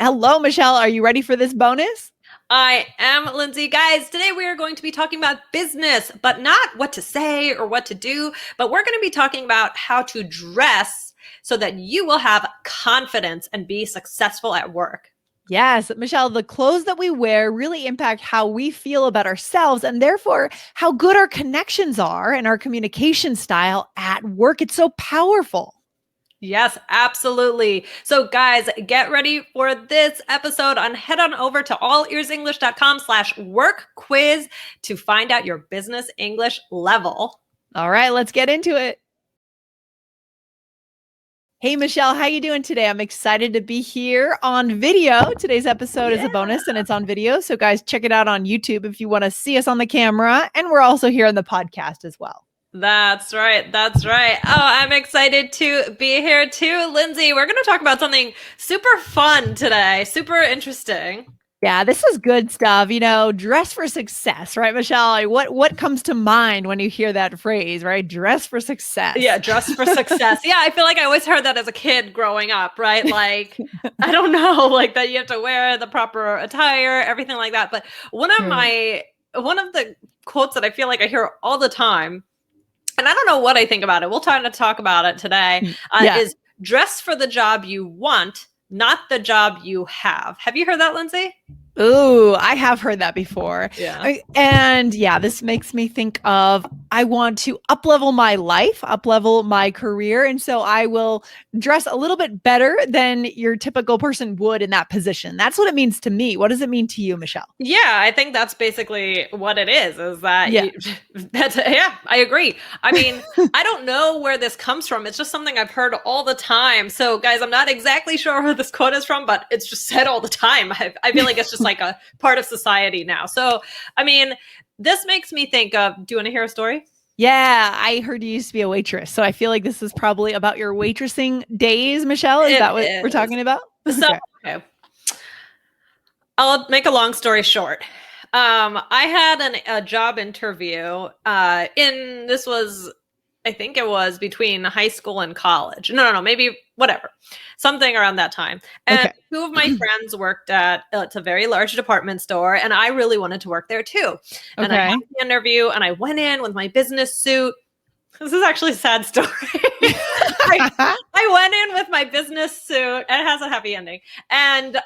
Hello, Michelle. Are you ready for this bonus? I am Lindsay. Guys, today we are going to be talking about business, but not what to say or what to do, but we're going to be talking about how to dress so that you will have confidence and be successful at work. Yes, Michelle, the clothes that we wear really impact how we feel about ourselves and therefore how good our connections are and our communication style at work. It's so powerful. Yes, absolutely. So guys, get ready for this episode head on over to allearsenglish.com/work quiz to find out your business English level. All right, let's get into it. Hey, Michelle, how you doing today? I'm excited to be here on video. Today's episode is a bonus and it's on video. So guys, check it out on YouTube if you want to see us on the camera. And we're also here on the podcast as well. That's right. That's right. Oh, I'm excited to be here too, Lindsay. We're going to talk about something super fun today, super interesting. Yeah, this is good stuff. Dress for success, right, Michelle? What comes to mind when you hear that phrase, right? Dress for success. Yeah, dress for success. Yeah, I feel like I always heard that as a kid growing up, right? Like, I don't know, like that you have to wear the proper attire, everything like that. But one of the quotes that I feel like I hear all the time, and I don't know what I think about it, we'll try to talk about it today, is dress for the job you want, not the job you have. Have you heard that, Lindsay? Ooh, I have heard that before. Yeah. And yeah, this makes me think of I want to up-level my life, up-level my career. And so I will dress a little bit better than your typical person would in that position. That's what it means to me. What does it mean to you, Michelle? Yeah, I think that's basically what it is that I agree. I mean, I don't know where this comes from. It's just something I've heard all the time. So guys, I'm not exactly sure where this quote is from, but it's just said all the time. I feel like it's just like a part of society now. So, I mean, this makes me think of, do you want to hear a story? Yeah, I heard you used to be a waitress. So I feel like this is probably about your waitressing days, Michelle. Is that what we're talking about? So, okay. I'll make a long story short. I had a job interview this was, I think it was between high school and college. No, maybe whatever. Something around that time. And two of my friends worked at, it's a very large department store, and I really wanted to work there too. And I had the interview, and I went in with my business suit. This is actually a sad story. I went in with my business suit, and it has a happy ending. And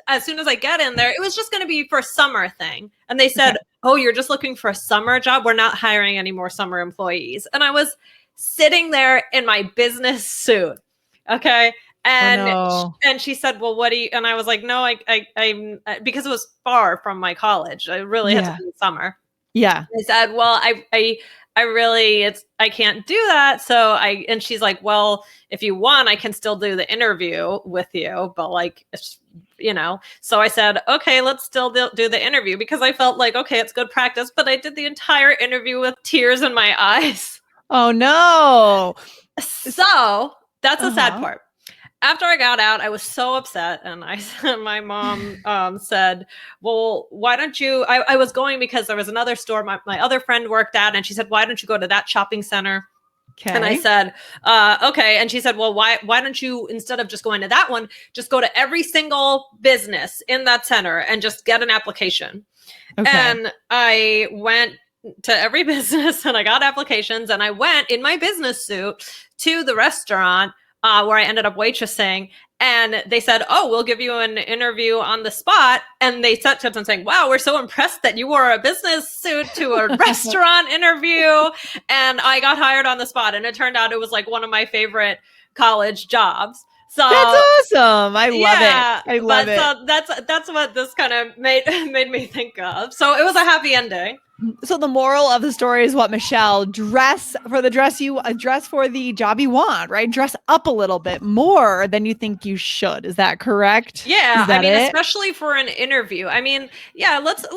as soon as I get in there, it was just going to be for a summer thing. And they said, oh, you're just looking for a summer job? We're not hiring any more summer employees. And I was sitting there in my business suit. Okay. And she said, well, what do you, and I was like, no, I'm because it was far from my college. I really had to do summer. Yeah. I said, well, I really, I can't do that. So and she's like, well, if you want, I can still do the interview with you, but like, so I said, okay, let's still do the interview, because I felt like, okay, it's good practice, but I did the entire interview with tears in my eyes. Oh no. So that's the sad part. After I got out, I was so upset, and my mom said, well, why don't you, I was going because there was another store my other friend worked at, and she said, why don't you go to that shopping center? Okay. And I said, okay. And she said, well, why don't you, instead of just going to that one, just go to every single business in that center and just get an application. Okay. And I went to every business and I got applications, and I went in my business suit to the restaurant where I ended up waitressing, and they said, oh, we'll give you an interview on the spot. And they kept on saying, wow, we're so impressed that you wore a business suit to a restaurant interview. And I got hired on the spot, and it turned out it was like one of my favorite college jobs. So that's awesome. I love it. I love it. So that's what this kind of made me think of. So it was a happy ending. So the moral of the story is what, Michelle? Dress for the job you want, right? Dress up a little bit more than you think you should. Is that correct? Yeah, I mean, especially for an interview. I mean, yeah, let's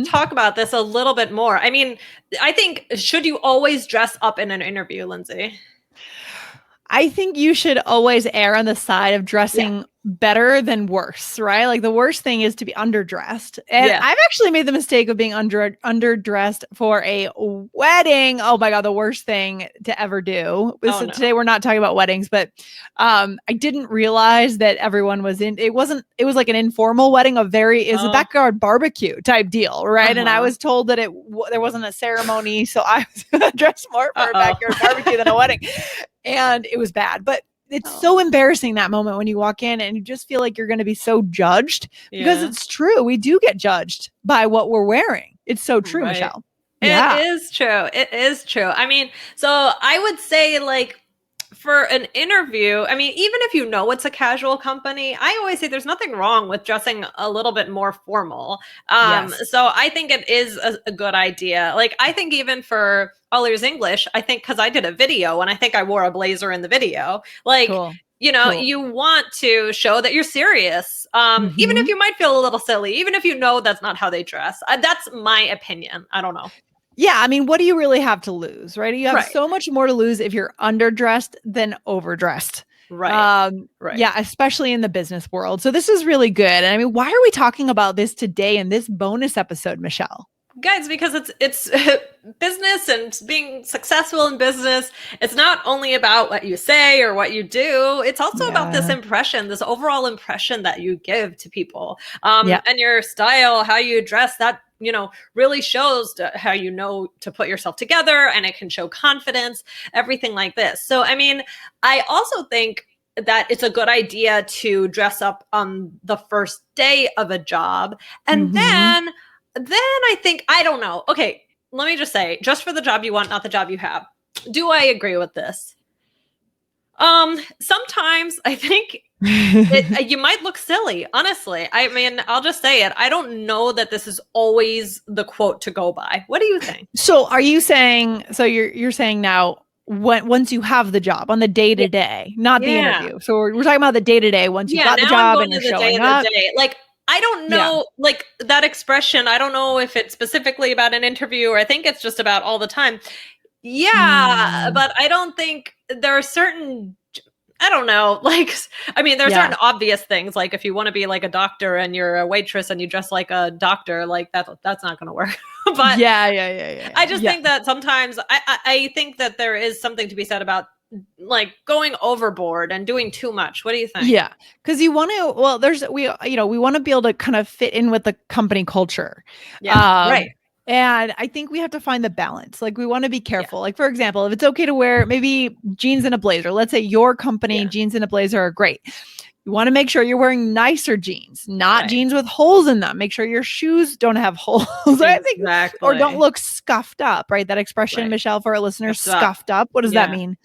talk about this a little bit more. I mean, I think, should you always dress up in an interview, Lindsay? I think you should always err on the side of dressing better than worse, right? Like the worst thing is to be underdressed. And Yeah. I've actually made the mistake of being underdressed for a wedding. Oh my God, the worst thing to ever do. Oh, no. Today we're not talking about weddings, but I didn't realize that everyone was in, it was like an informal wedding, it's a backyard barbecue type deal, right? And I was told that there wasn't a ceremony, so I was dressed more for a backyard barbecue than a wedding. And it was bad. But it's so embarrassing that moment when you walk in and you just feel like you're going to be so judged because it's true. We do get judged by what we're wearing. It's so true, Michelle. It is true. It is true. I mean, so I would say like for an interview, I mean, even if you know it's a casual company, I always say there's nothing wrong with dressing a little bit more formal. So I think it is a good idea. Like, I think even for All Ears English, I think because I did a video and I think I wore a blazer in the video, like, you want to show that you're serious. Even if you might feel a little silly, even if you know that's not how they dress. That's my opinion. I don't know. Yeah, I mean, what do you really have to lose, right? You have so much more to lose if you're underdressed than overdressed. Right. Yeah, especially in the business world. So this is really good. And I mean, why are we talking about this today in this bonus episode, Michelle? Guys, because it's business and being successful in business. It's not only about what you say or what you do. It's also about this impression, this overall impression that you give to people. And your style, how you dress, that really shows how you know to put yourself together, and it can show confidence, everything like this. So, I mean, I also think that it's a good idea to dress up on the first day of a job. And then I think, I don't know. Okay, let me just say, just for the job you want, not the job you have. Do I agree with this? Sometimes I think you might look silly, honestly. I mean, I'll just say it. I don't know that this is always the quote to go by. What do you think? So are you saying, you're saying now, once you have the job on the day to day, not the interview. So we're talking about the day to day once you got the job and you're showing up. Like, I don't know, like that expression. I don't know if it's specifically about an interview or I think it's just about all the time. Yeah, but I don't think there are certain, I don't know, like, I mean, there are certain obvious things, like if you want to be like a doctor and you're a waitress and you dress like a doctor, like that's not going to work. But I just think that sometimes I think that there is something to be said about like going overboard and doing too much. What do you think? Yeah, because you want to, we want to be able to kind of fit in with the company culture. Right. And I think we have to find the balance. Like, we want to be careful. Like, for example, if it's okay to wear maybe jeans and a blazer, let's say your company jeans and a blazer are great. You want to make sure you're wearing nicer jeans, not jeans with holes in them. Make sure your shoes don't have holes. I think, or don't look scuffed up, right? That expression, Michelle, for our listeners, scuffed up. What does that mean?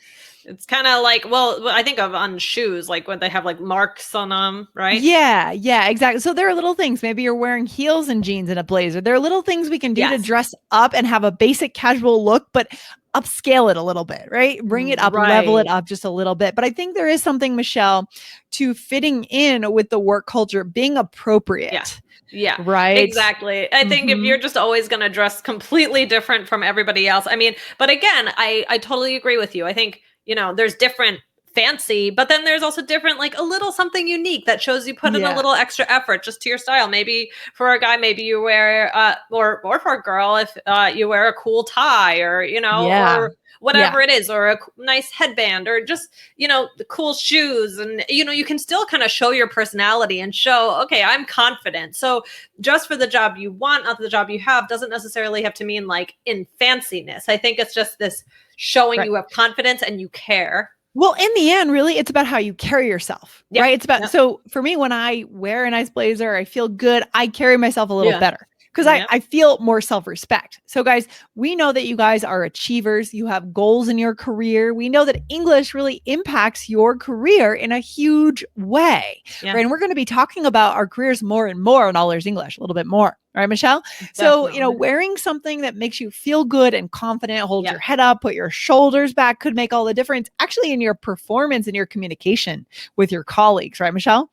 It's kind of like, well, I think of on shoes, like when they have like marks on them, right? Yeah, exactly. So there are little things. Maybe you're wearing heels and jeans and a blazer. There are little things we can do to dress up and have a basic casual look, but upscale it a little bit, right? Bring it up, level it up just a little bit. But I think there is something, Michelle, to fitting in with the work culture, being appropriate. Yeah, right. Exactly. I think if you're just always going to dress completely different from everybody else, I mean, but again, I totally agree with you. I think, there's different fancy, but then there's also different, like a little something unique that shows you put in a little extra effort just to your style. Maybe for a guy, maybe you wear, or for a girl, if you wear a cool tie or, or whatever it is, or a nice headband, or just, the cool shoes. And, you can still kind of show your personality and show, okay, I'm confident. So just for the job you want, not the job you have, doesn't necessarily have to mean like in fanciness. I think it's just this showing you have confidence and you care. Well, in the end, really, it's about how you carry yourself, right? It's about, so for me, when I wear a nice blazer, I feel good. I carry myself a little better because I feel more self-respect. So guys, we know that you guys are achievers. You have goals in your career. We know that English really impacts your career in a huge way. Right? And we're going to be talking about our careers more and more on All Ears English, a little bit more. All right, Michelle? Definitely. So, wearing something that makes you feel good and confident, hold your head up, put your shoulders back could make all the difference actually in your performance and your communication with your colleagues. Right, Michelle?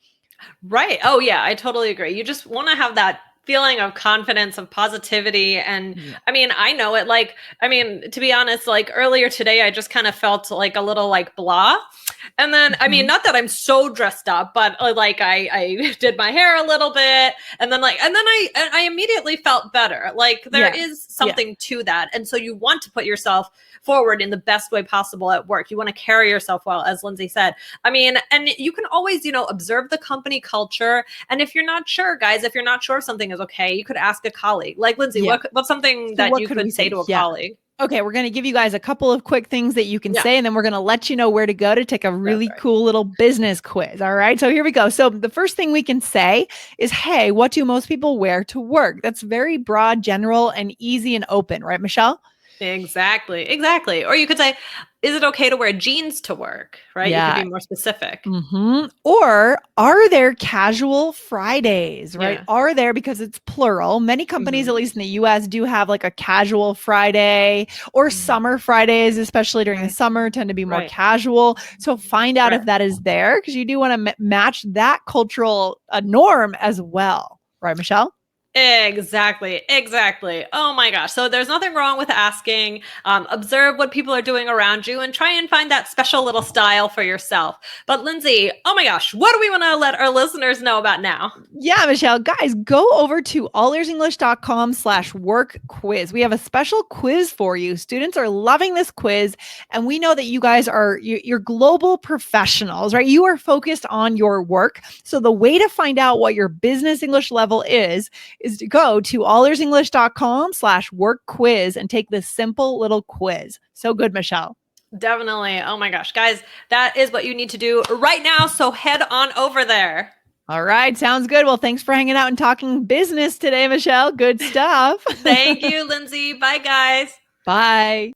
Right. Oh, yeah, I totally agree. You just want to have that feeling of confidence, of positivity. And I mean, I know it, like, I mean, to be honest, like earlier today, I just kind of felt like a little like blah. And then, I mean, Mhm. not that I'm so dressed up, but like I did my hair a little bit, and then I immediately felt better. Like there Yeah. is Yeah. something to that, and so you want to put yourself forward in the best way possible at work. You want to carry yourself well, as Lindsay said. I mean, and you can always, observe the company culture. And if you're not sure, guys, if you're not sure if something is okay, you could ask a colleague. Like Lindsay, Yeah. what's something So that what you could we could say say? to a Yeah. colleague? Okay, we're going to give you guys a couple of quick things that you can Yeah, say, and then we're going to let you know where to go to take a that's really right. cool little business quiz. All right, so here we go. So the first thing we can say is, hey, what do most people wear to work? That's very broad, general, and easy and open, right, Michelle? Exactly. Exactly. Or you could say, is it okay to wear jeans to work? Right? You could Yeah. be more specific. Or are there casual Fridays, right? Yeah. Are there, because it's plural. Many companies, at Hmm. least in the US, do have like a casual Friday or Hmm. summer Fridays, especially during the Right. summer, tend to be more Right. casual. So find out Right. if that is there because you do want to match that cultural norm as well. Right, Michelle? Exactly. Exactly. Oh my gosh. So there's nothing wrong with asking. Observe what people are doing around you and try and find that special little style for yourself. But Lindsay, oh my gosh, what do we want to let our listeners know about now? Yeah, Michelle, guys, go over to allearsenglish.com/work quiz. We have a special quiz for you. Students are loving this quiz, and we know that you guys are you're global professionals, right? You are focused on your work. So the way to find out what your business English level is to go to allearsenglish.com/work quiz and take this simple little quiz. So good, Michelle. Definitely. Oh my gosh. Guys, that is what you need to do right now. So head on over there. All right, sounds good. Well, thanks for hanging out and talking business today, Michelle. Good stuff. Thank you, Lindsay. Bye, guys. Bye.